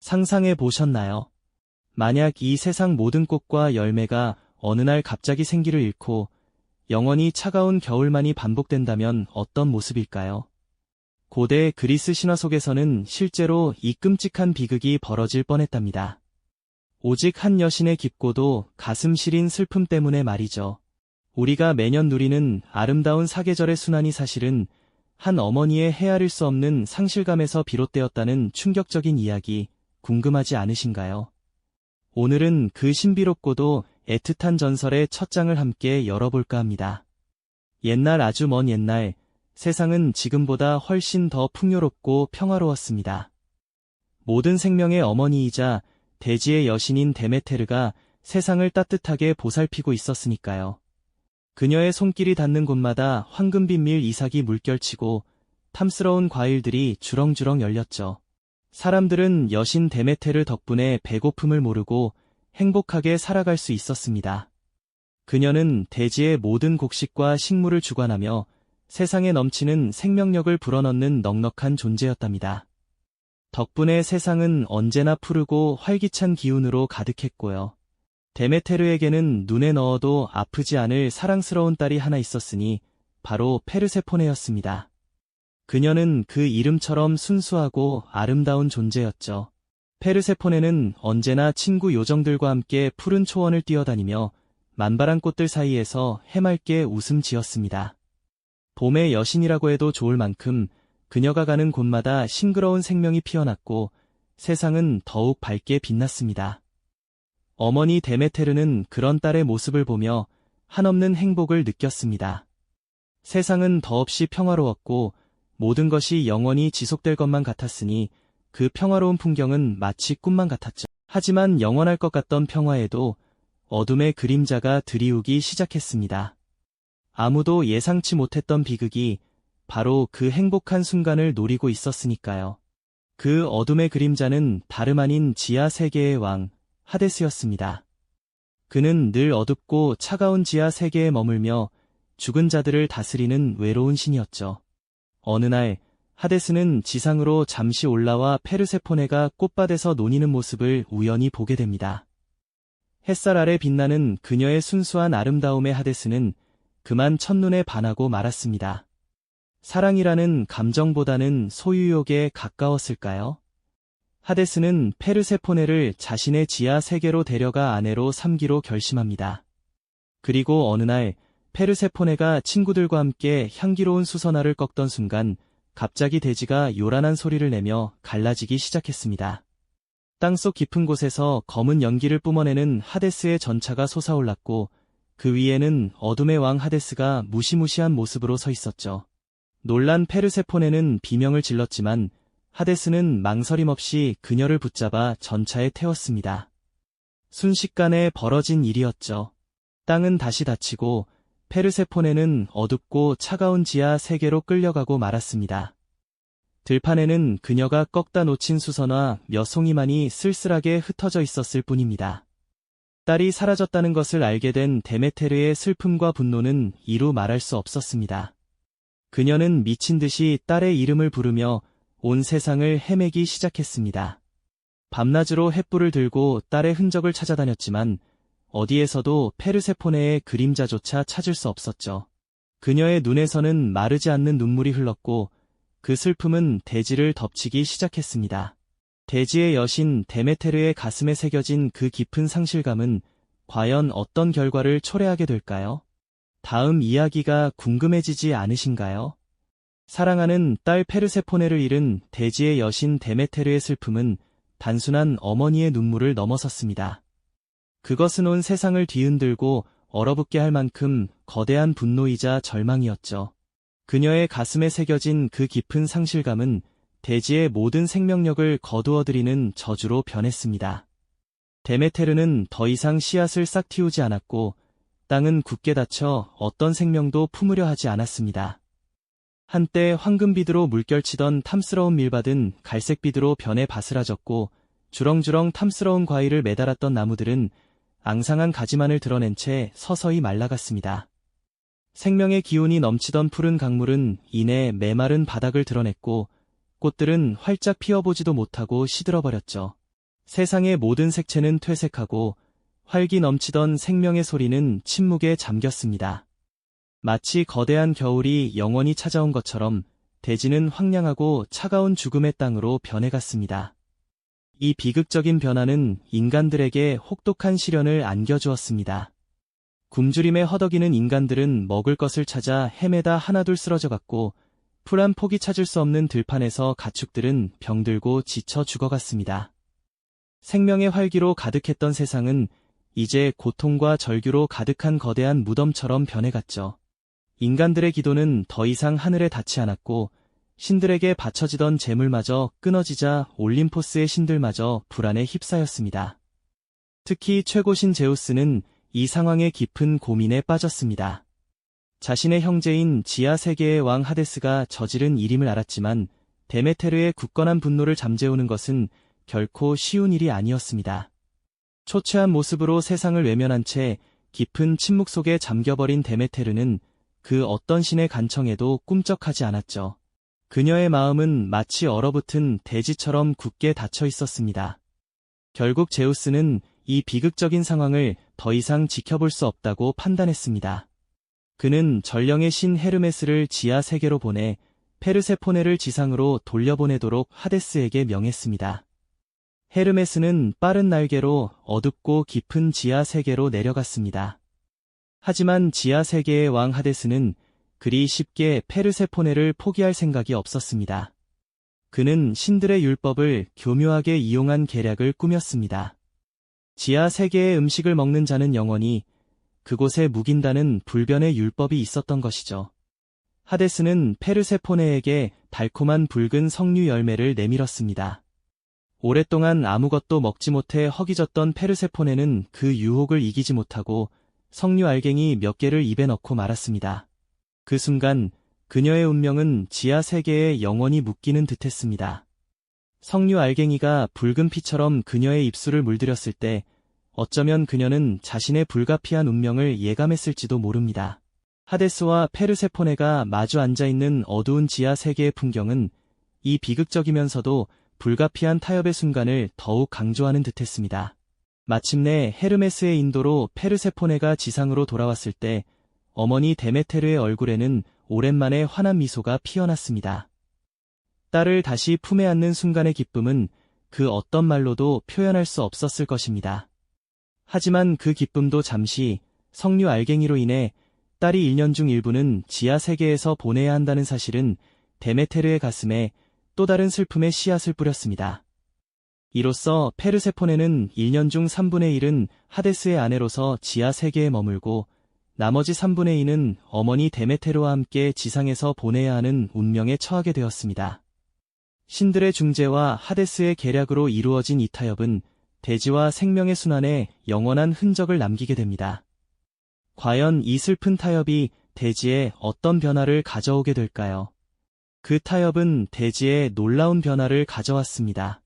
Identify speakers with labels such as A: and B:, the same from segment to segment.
A: 상상해 보셨나요? 만약 이 세상 모든 꽃과 열매가 어느 날 갑자기 생기를 잃고 영원히 차가운 겨울만이 반복된다면 어떤 모습일까요? 고대 그리스 신화 속에서는 실제로 이 끔찍한 비극이 벌어질 뻔했답니다. 오직 한 여신의 깊고도 가슴 시린 슬픔 때문에 말이죠. 우리가 매년 누리는 아름다운 사계절의 순환이 사실은 한 어머니의 헤아릴 수 없는 상실감에서 비롯되었다는 충격적인 이야기, 궁금하지 않으신가요? 오늘은 그 신비롭고도 애틋한 전설의 첫 장을 함께 열어볼까 합니다. 옛날 아주 먼 옛날, 세상은 지금보다 훨씬 더 풍요롭고 평화로웠습니다. 모든 생명의 어머니이자 대지의 여신인 데메테르가 세상을 따뜻하게 보살피고 있었으니까요. 그녀의 손길이 닿는 곳마다 황금빛 밀 이삭이 물결치고 탐스러운 과일들이 주렁주렁 열렸죠. 사람들은 여신 데메테르 덕분에 배고픔을 모르고 행복하게 살아갈 수 있었습니다. 그녀는 대지의 모든 곡식과 식물을 주관하며 세상에 넘치는 생명력을 불어넣는 넉넉한 존재였답니다. 덕분에 세상은 언제나 푸르고 활기찬 기운으로 가득했고요. 데메테르에게는 눈에 넣어도 아프지 않을 사랑스러운 딸이 하나 있었으니 바로 페르세포네였습니다. 그녀는 그 이름처럼 순수하고 아름다운 존재였죠. 페르세포네는 언제나 친구 요정들과 함께 푸른 초원을 뛰어다니며 만발한 꽃들 사이에서 해맑게 웃음 지었습니다. 봄의 여신이라고 해도 좋을 만큼 그녀가 가는 곳마다 싱그러운 생명이 피어났고 세상은 더욱 밝게 빛났습니다. 어머니 데메테르는 그런 딸의 모습을 보며 한없는 행복을 느꼈습니다. 세상은 더없이 평화로웠고 모든 것이 영원히 지속될 것만 같았으니 그 평화로운 풍경은 마치 꿈만 같았죠. 하지만 영원할 것 같던 평화에도 어둠의 그림자가 드리우기 시작했습니다. 아무도 예상치 못했던 비극이 바로 그 행복한 순간을 노리고 있었으니까요. 그 어둠의 그림자는 다름 아닌 지하 세계의 왕, 하데스였습니다. 그는 늘 어둡고 차가운 지하 세계에 머물며 죽은 자들을 다스리는 외로운 신이었죠. 어느 날 하데스는 지상으로 잠시 올라와 페르세포네가 꽃밭에서 노니는 모습을 우연히 보게 됩니다. 햇살 아래 빛나는 그녀의 순수한 아름다움에 하데스는 그만 첫눈에 반하고 말았습니다. 사랑이라는 감정보다는 소유욕에 가까웠을까요? 하데스는 페르세포네를 자신의 지하 세계로 데려가 아내로 삼기로 결심합니다. 그리고 어느 날 페르세포네가 친구들과 함께 향기로운 수선화를 꺾던 순간 갑자기 대지가 요란한 소리를 내며 갈라지기 시작했습니다. 땅속 깊은 곳에서 검은 연기를 뿜어내는 하데스의 전차가 솟아올랐고 그 위에는 어둠의 왕 하데스가 무시무시한 모습으로 서 있었죠. 놀란 페르세포네는 비명을 질렀지만 하데스는 망설임 없이 그녀를 붙잡아 전차에 태웠습니다. 순식간에 벌어진 일이었죠. 땅은 다시 닫히고 페르세포네는 어둡고 차가운 지하 세계로 끌려가고 말았습니다. 들판에는 그녀가 꺾다 놓친 수선화 몇 송이만이 쓸쓸하게 흩어져 있었을 뿐입니다. 딸이 사라졌다는 것을 알게 된 데메테르의 슬픔과 분노는 이루 말할 수 없었습니다. 그녀는 미친 듯이 딸의 이름을 부르며 온 세상을 헤매기 시작했습니다. 밤낮으로 횃불을 들고 딸의 흔적을 찾아다녔지만 어디에서도 페르세포네의 그림자조차 찾을 수 없었죠. 그녀의 눈에서는 마르지 않는 눈물이 흘렀고 그 슬픔은 대지를 덮치기 시작했습니다. 대지의 여신 데메테르의 가슴에 새겨진 그 깊은 상실감은 과연 어떤 결과를 초래하게 될까요? 다음 이야기가 궁금해지지 않으신가요? 사랑하는 딸 페르세포네를 잃은 대지의 여신 데메테르의 슬픔은 단순한 어머니의 눈물을 넘어섰습니다. 그것은 온 세상을 뒤흔들고 얼어붙게 할 만큼 거대한 분노이자 절망이었죠. 그녀의 가슴에 새겨진 그 깊은 상실감은 대지의 모든 생명력을 거두어들이는 저주로 변했습니다. 데메테르는 더 이상 씨앗을 싹 틔우지 않았고 땅은 굳게 닫혀 어떤 생명도 품으려 하지 않았습니다. 한때 황금빛으로 물결치던 탐스러운 밀밭은 갈색빛으로 변해 바스라졌고 주렁주렁 탐스러운 과일을 매달았던 나무들은 앙상한 가지만을 드러낸 채 서서히 말라갔습니다. 생명의 기운이 넘치던 푸른 강물은 이내 메마른 바닥을 드러냈고 꽃들은 활짝 피어보지도 못하고 시들어버렸죠. 세상의 모든 색채는 퇴색하고 활기 넘치던 생명의 소리는 침묵에 잠겼습니다. 마치 거대한 겨울이 영원히 찾아온 것처럼 대지는 황량하고 차가운 죽음의 땅으로 변해갔습니다. 이 비극적인 변화는 인간들에게 혹독한 시련을 안겨주었습니다. 굶주림에 허덕이는 인간들은 먹을 것을 찾아 헤매다 하나둘 쓰러져갔고 풀 한 폭이 찾을 수 없는 들판에서 가축들은 병들고 지쳐 죽어갔습니다. 생명의 활기로 가득했던 세상은 이제 고통과 절규로 가득한 거대한 무덤처럼 변해갔죠. 인간들의 기도는 더 이상 하늘에 닿지 않았고 신들에게 바쳐지던 제물마저 끊어지자 올림포스의 신들마저 불안에 휩싸였습니다. 특히 최고신 제우스는 이 상황에 깊은 고민에 빠졌습니다. 자신의 형제인 지하 세계의 왕 하데스가 저지른 일임을 알았지만 데메테르의 굳건한 분노를 잠재우는 것은 결코 쉬운 일이 아니었습니다. 초췌한 모습으로 세상을 외면한 채 깊은 침묵 속에 잠겨버린 데메테르는 그 어떤 신의 간청에도 꿈쩍하지 않았죠. 그녀의 마음은 마치 얼어붙은 대지처럼 굳게 닫혀 있었습니다. 결국 제우스는 이 비극적인 상황을 더 이상 지켜볼 수 없다고 판단했습니다. 그는 전령의 신 헤르메스를 지하 세계로 보내 페르세포네를 지상으로 돌려보내도록 하데스에게 명했습니다. 헤르메스는 빠른 날개로 어둡고 깊은 지하 세계로 내려갔습니다. 하지만 지하 세계의 왕 하데스는 그리 쉽게 페르세포네를 포기할 생각이 없었습니다. 그는 신들의 율법을 교묘하게 이용한 계략을 꾸몄습니다. 지하 세계의 음식을 먹는 자는 영원히 그곳에 묵인다는 불변의 율법이 있었던 것이죠. 하데스는 페르세포네에게 달콤한 붉은 석류 열매를 내밀었습니다. 오랫동안 아무것도 먹지 못해 허기졌던 페르세포네는 그 유혹을 이기지 못하고 석류 알갱이 몇 개를 입에 넣고 말았습니다. 그 순간 그녀의 운명은 지하 세계에 영원히 묶이는 듯했습니다. 석류 알갱이가 붉은 피처럼 그녀의 입술을 물들였을 때 어쩌면 그녀는 자신의 불가피한 운명을 예감했을지도 모릅니다. 하데스와 페르세포네가 마주 앉아있는 어두운 지하 세계의 풍경은 이 비극적이면서도 불가피한 타협의 순간을 더욱 강조하는 듯했습니다. 마침내 헤르메스의 인도로 페르세포네가 지상으로 돌아왔을 때 어머니 데메테르의 얼굴에는 오랜만에 환한 미소가 피어났습니다. 딸을 다시 품에 안는 순간의 기쁨은 그 어떤 말로도 표현할 수 없었을 것입니다. 하지만 그 기쁨도 잠시 석류 알갱이로 인해 딸이 1년 중 일부는 지하 세계에서 보내야 한다는 사실은 데메테르의 가슴에 또 다른 슬픔의 씨앗을 뿌렸습니다. 이로써 페르세포네는 1년 중 3분의 1은 하데스의 아내로서 지하 세계에 머물고 나머지 3분의 2는 어머니 데메테르와 함께 지상에서 보내야 하는 운명에 처하게 되었습니다. 신들의 중재와 하데스의 계략으로 이루어진 이 타협은 대지와 생명의 순환에 영원한 흔적을 남기게 됩니다. 과연 이 슬픈 타협이 대지에 어떤 변화를 가져오게 될까요? 그 타협은 대지에 놀라운 변화를 가져왔습니다.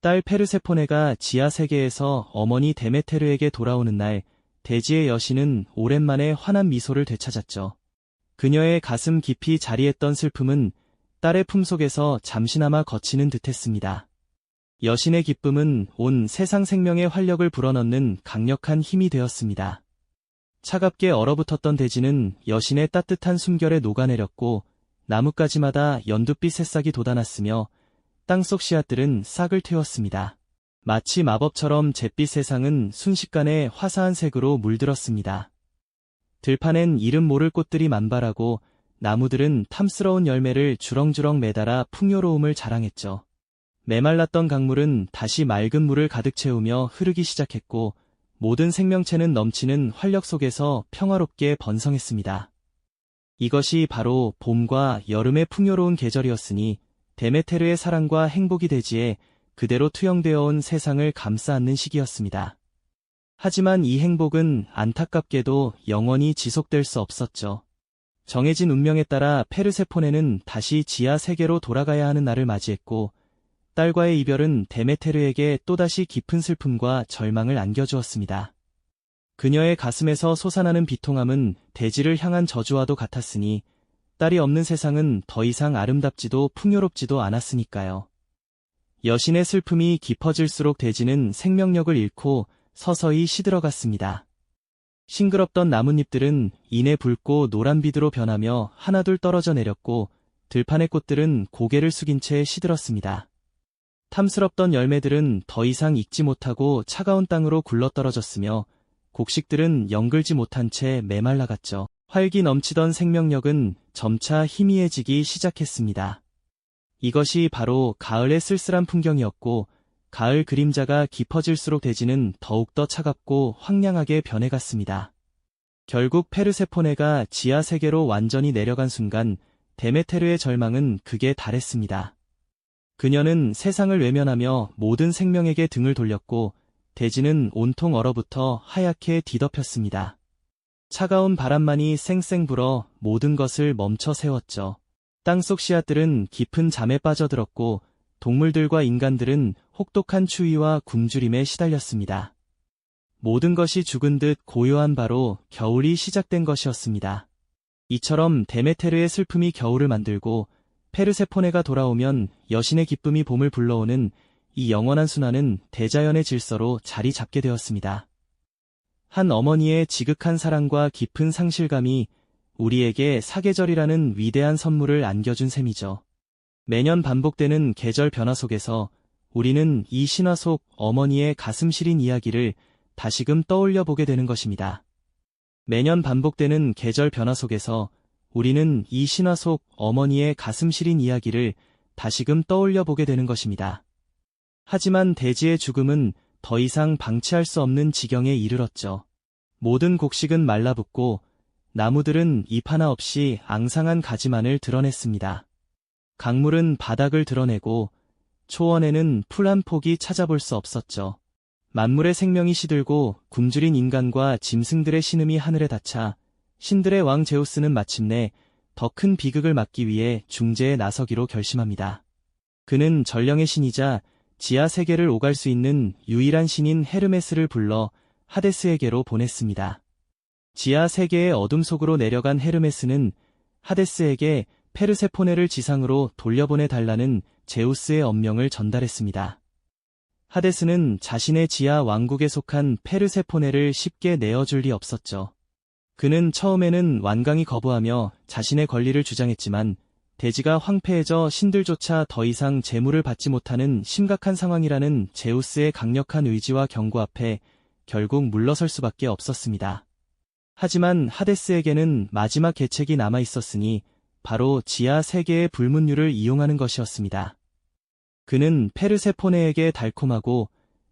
A: 딸 페르세포네가 지하 세계에서 어머니 데메테르에게 돌아오는 날, 대지의 여신은 오랜만에 환한 미소를 되찾았죠. 그녀의 가슴 깊이 자리했던 슬픔은 딸의 품속에서 잠시나마 거치는 듯했습니다. 여신의 기쁨은 온 세상 생명의 활력을 불어넣는 강력한 힘이 되었습니다. 차갑게 얼어붙었던 대지는 여신의 따뜻한 숨결에 녹아내렸고 나뭇가지마다 연두빛 새싹이 돋아났으며 땅속 씨앗들은 싹을 틔웠습니다. 마치 마법처럼 잿빛 세상은 순식간에 화사한 색으로 물들었습니다. 들판엔 이름 모를 꽃들이 만발하고 나무들은 탐스러운 열매를 주렁주렁 매달아 풍요로움을 자랑했죠. 메말랐던 강물은 다시 맑은 물을 가득 채우며 흐르기 시작했고 모든 생명체는 넘치는 활력 속에서 평화롭게 번성했습니다. 이것이 바로 봄과 여름의 풍요로운 계절이었으니 데메테르의 사랑과 행복이 대지에 그대로 투영되어 온 세상을 감싸 안는 시기였습니다. 하지만 이 행복은 안타깝게도 영원히 지속될 수 없었죠. 정해진 운명에 따라 페르세포네는 다시 지하 세계로 돌아가야 하는 날을 맞이했고 딸과의 이별은 데메테르에게 또다시 깊은 슬픔과 절망을 안겨주었습니다. 그녀의 가슴에서 솟아나는 비통함은 대지를 향한 저주와도 같았으니 딸이 없는 세상은 더 이상 아름답지도 풍요롭지도 않았으니까요. 여신의 슬픔이 깊어질수록 대지는 생명력을 잃고 서서히 시들어갔습니다. 싱그럽던 나뭇잎들은 이내 붉고 노란빛으로 변하며 하나둘 떨어져 내렸고 들판의 꽃들은 고개를 숙인 채 시들었습니다. 탐스럽던 열매들은 더 이상 익지 못하고 차가운 땅으로 굴러떨어졌으며 곡식들은 영글지 못한 채 메말라갔죠. 활기 넘치던 생명력은 점차 희미해지기 시작했습니다. 이것이 바로 가을의 쓸쓸한 풍경이었고 가을 그림자가 깊어질수록 대지는 더욱더 차갑고 황량하게 변해갔습니다. 결국 페르세포네가 지하 세계로 완전히 내려간 순간 데메테르의 절망은 극에 달했습니다. 그녀는 세상을 외면하며 모든 생명에게 등을 돌렸고 대지는 온통 얼어붙어 하얗게 뒤덮였습니다. 차가운 바람만이 쌩쌩 불어 모든 것을 멈춰 세웠죠. 땅속 씨앗들은 깊은 잠에 빠져들었고 동물들과 인간들은 혹독한 추위와 굶주림에 시달렸습니다. 모든 것이 죽은 듯 고요한 바로 겨울이 시작된 것이었습니다. 이처럼 데메테르의 슬픔이 겨울을 만들고 페르세포네가 돌아오면 여신의 기쁨이 봄을 불러오는 이 영원한 순환은 대자연의 질서로 자리 잡게 되었습니다. 한 어머니의 지극한 사랑과 깊은 상실감이 우리에게 사계절이라는 위대한 선물을 안겨준 셈이죠. 매년 반복되는 계절 변화 속에서 우리는 이 신화 속 어머니의 가슴 시린 이야기를 다시금 떠올려 보게 되는 것입니다. 매년 반복되는 계절 변화 속에서 우리는 이 신화 속 어머니의 가슴 시린 이야기를 다시금 떠올려 보게 되는 것입니다. 하지만 대지의 죽음은 더 이상 방치할 수 없는 지경에 이르렀죠. 모든 곡식은 말라붙고 나무들은 잎 하나 없이 앙상한 가지만을 드러냈습니다. 강물은 바닥을 드러내고 초원에는 풀 한 폭이 찾아볼 수 없었죠. 만물의 생명이 시들고 굶주린 인간과 짐승들의 신음이 하늘에 닿자 신들의 왕 제우스는 마침내 더 큰 비극을 막기 위해 중재에 나서기로 결심합니다. 그는 전령의 신이자 지하 세계를 오갈 수 있는 유일한 신인 헤르메스를 불러 하데스에게로 보냈습니다. 지하 세계의 어둠 속으로 내려간 헤르메스는 하데스에게 페르세포네를 지상으로 돌려보내달라는 제우스의 엄명을 전달했습니다. 하데스는 자신의 지하 왕국에 속한 페르세포네를 쉽게 내어줄 리 없었죠. 그는 처음에는 완강히 거부하며 자신의 권리를 주장했지만 대지가 황폐해져 신들조차 더 이상 제물을 받지 못하는 심각한 상황이라는 제우스의 강력한 의지와 경고 앞에 결국 물러설 수밖에 없었습니다. 하지만 하데스에게는 마지막 계책이 남아 있었으니 바로 지하 세계의 불문율을 이용하는 것이었습니다. 그는 페르세포네에게 달콤하고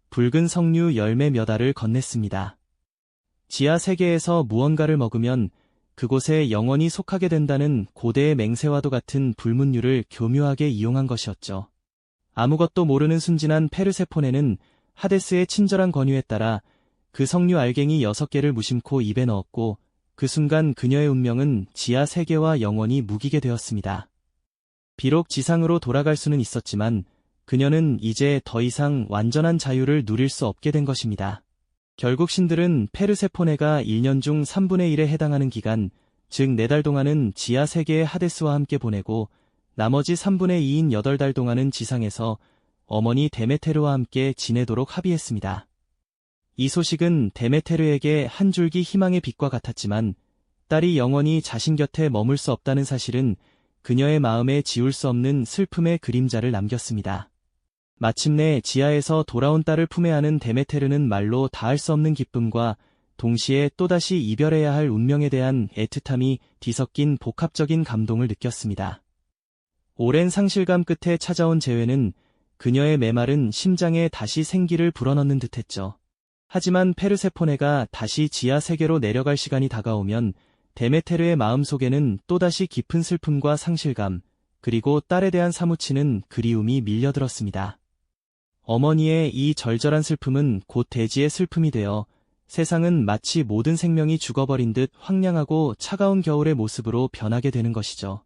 A: 붉은 석류 열매 몇 알을 건넸습니다. 지하 세계에서 무언가를 먹으면 그곳에 영원히 속하게 된다는 고대의 맹세와도 같은 불문율을 교묘하게 이용한 것이었죠. 아무것도 모르는 순진한 페르세포네는 하데스의 친절한 권유에 따라 그 석류 알갱이 6개를 무심코 입에 넣었고 그 순간 그녀의 운명은 지하 세계와 영원히 묵이게 되었습니다. 비록 지상으로 돌아갈 수는 있었지만 그녀는 이제 더 이상 완전한 자유를 누릴 수 없게 된 것입니다. 결국 신들은 페르세포네가 1년 중 3분의 1에 해당하는 기간, 즉 4달 동안은 지하 세계의 하데스와 함께 보내고 나머지 3분의 2인 8달 동안은 지상에서 어머니 데메테르와 함께 지내도록 합의했습니다. 이 소식은 데메테르에게 한 줄기 희망의 빛과 같았지만 딸이 영원히 자신 곁에 머물 수 없다는 사실은 그녀의 마음에 지울 수 없는 슬픔의 그림자를 남겼습니다. 마침내 지하에서 돌아온 딸을 품에 안은 데메테르는 말로 다할 수 없는 기쁨과 동시에 또다시 이별해야 할 운명에 대한 애틋함이 뒤섞인 복합적인 감동을 느꼈습니다. 오랜 상실감 끝에 찾아온 재회는 그녀의 메마른 심장에 다시 생기를 불어넣는 듯했죠. 하지만 페르세포네가 다시 지하 세계로 내려갈 시간이 다가오면 데메테르의 마음속에는 또다시 깊은 슬픔과 상실감, 그리고 딸에 대한 사무치는 그리움이 밀려들었습니다. 어머니의 이 절절한 슬픔은 곧 대지의 슬픔이 되어 세상은 마치 모든 생명이 죽어버린 듯 황량하고 차가운 겨울의 모습으로 변하게 되는 것이죠.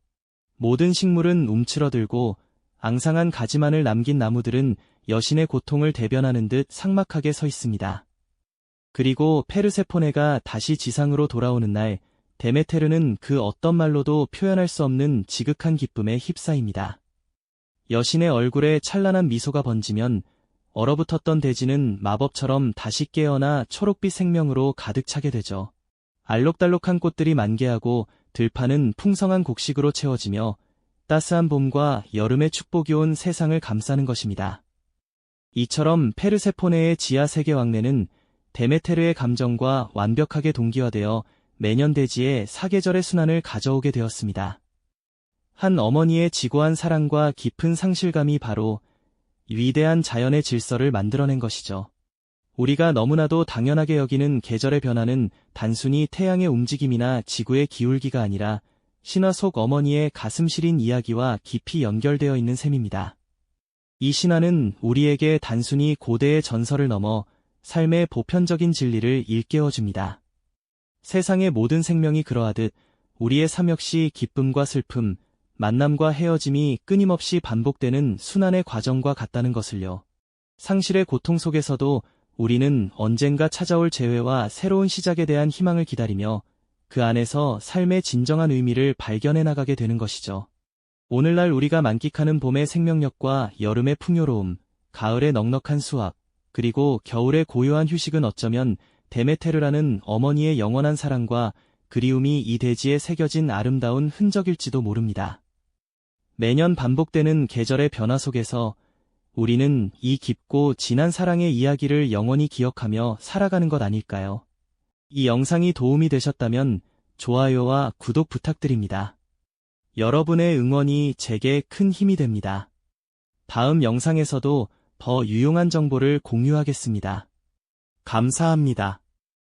A: 모든 식물은 움츠러들고 앙상한 가지만을 남긴 나무들은 여신의 고통을 대변하는 듯 삭막하게 서 있습니다. 그리고 페르세포네가 다시 지상으로 돌아오는 날, 데메테르는 그 어떤 말로도 표현할 수 없는 지극한 기쁨에 휩싸입니다. 여신의 얼굴에 찬란한 미소가 번지면 얼어붙었던 대지는 마법처럼 다시 깨어나 초록빛 생명으로 가득 차게 되죠. 알록달록한 꽃들이 만개하고 들판은 풍성한 곡식으로 채워지며 따스한 봄과 여름의 축복이 온 세상을 감싸는 것입니다. 이처럼 페르세포네의 지하 세계 왕래는 데메테르의 감정과 완벽하게 동기화되어 매년 대지에 사계절의 순환을 가져오게 되었습니다. 한 어머니의 지고한 사랑과 깊은 상실감이 바로 위대한 자연의 질서를 만들어낸 것이죠. 우리가 너무나도 당연하게 여기는 계절의 변화는 단순히 태양의 움직임이나 지구의 기울기가 아니라 신화 속 어머니의 가슴 시린 이야기와 깊이 연결되어 있는 셈입니다. 이 신화는 우리에게 단순히 고대의 전설을 넘어 삶의 보편적인 진리를 일깨워줍니다. 세상의 모든 생명이 그러하듯 우리의 삶 역시 기쁨과 슬픔, 만남과 헤어짐이 끊임없이 반복되는 순환의 과정과 같다는 것을요. 상실의 고통 속에서도 우리는 언젠가 찾아올 재회와 새로운 시작에 대한 희망을 기다리며 그 안에서 삶의 진정한 의미를 발견해 나가게 되는 것이죠. 오늘날 우리가 만끽하는 봄의 생명력과 여름의 풍요로움, 가을의 넉넉한 수확, 그리고 겨울의 고요한 휴식은 어쩌면 데메테르라는 어머니의 영원한 사랑과 그리움이 이 대지에 새겨진 아름다운 흔적일지도 모릅니다. 매년 반복되는 계절의 변화 속에서 우리는 이 깊고 진한 사랑의 이야기를 영원히 기억하며 살아가는 것 아닐까요? 이 영상이 도움이 되셨다면 좋아요와 구독 부탁드립니다. 여러분의 응원이 제게 큰 힘이 됩니다. 다음 영상에서도 더 유용한 정보를 공유하겠습니다. 감사합니다.